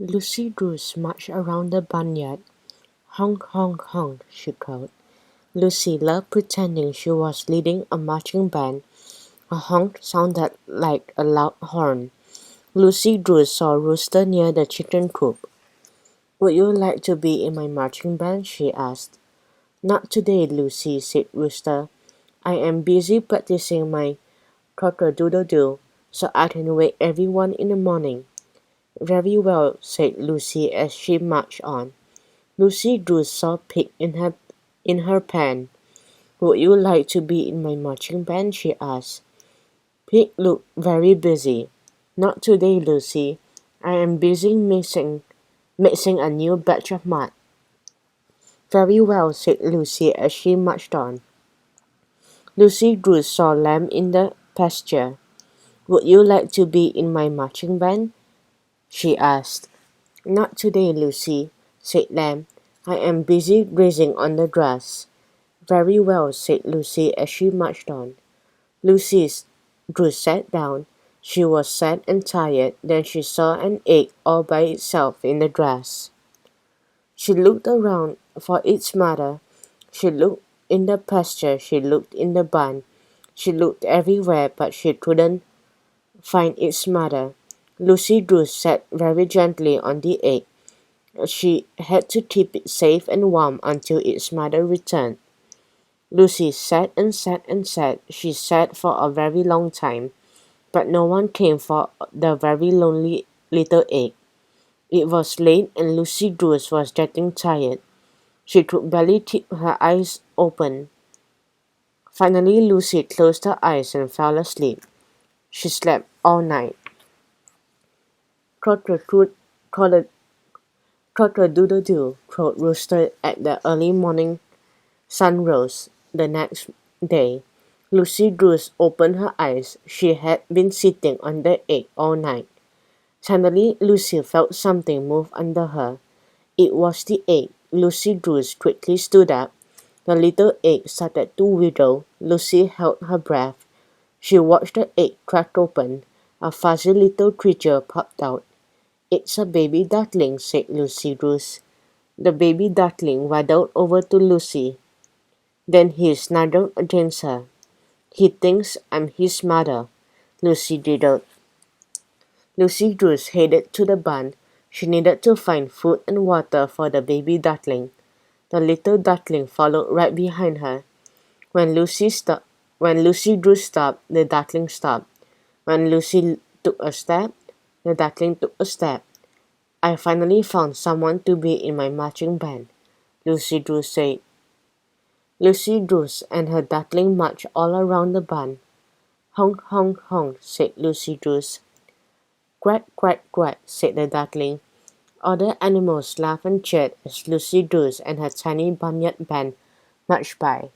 Lucy Goose marched around the barnyard. Honk, honk, honk, she called. Lucy loved pretending she was leading a marching band. A honk sounded like a loud horn. Lucy Goose saw a rooster near the chicken coop. "Would you like to be in my marching band?" she asked. "Not today, Lucy," said Rooster. "I am busy practicing my cock-a-doodle-doo, so I can wake everyone in the morning." "Very well," said Lucy as she marched on. Lucy Goose saw Pig in her pen. "Would you like to be in my marching band?" she asked. Pig looked very busy. "Not today, Lucy. I am busy mixing a new batch of mud." "Very well," said Lucy as she marched on. Lucy Goose saw Lamb in the pasture. "Would you like to be in my marching band?" she asked. "Not today, Lucy," said Lamb. "I am busy grazing on the grass." "Very well," said Lucy as she marched on. Lucy Goose sat down. She was sad and tired. Then she saw an egg all by itself in the grass. She looked around for its mother. She looked in the pasture. She looked in the barn. She looked everywhere, but she couldn't find its mother. Lucy Goose sat very gently on the egg. She had to keep it safe and warm until its mother returned. Lucy sat and sat and sat. She sat for a very long time, but no one came for the very lonely little egg. It was late and Lucy Goose was getting tired. She could barely keep her eyes open. Finally, Lucy closed her eyes and fell asleep. She slept all night. Cock-a-doodle-doo, crowed Rooster at the early morning sun rose. The next day, Lucy Goose opened her eyes. She had been sitting on the egg all night. Suddenly, Lucy felt something move under her. It was the egg. Lucy Goose quickly stood up. The little egg started to wiggle. Lucy held her breath. She watched the egg crack open. A fuzzy little creature popped out. "It's a baby duckling," said Lucy Goose. The baby duckling waddled over to Lucy. Then he snuggled against her. "He thinks I'm his mother," Lucy giggled. Lucy Goose headed to the barn. She needed to find food and water for the baby duckling. The little duckling followed right behind her. When Lucy Goose stopped, the duckling stopped. When Lucy took a step, the duckling took a step. "I finally found someone to be in my marching band," Lucy Goose said. Lucy Goose and her duckling marched all around the barn. "Honk, honk, honk," said Lucy Goose. "Quack, quack, quack," said the duckling. Other animals laughed and cheered as Lucy Goose and her tiny barnyard band marched by.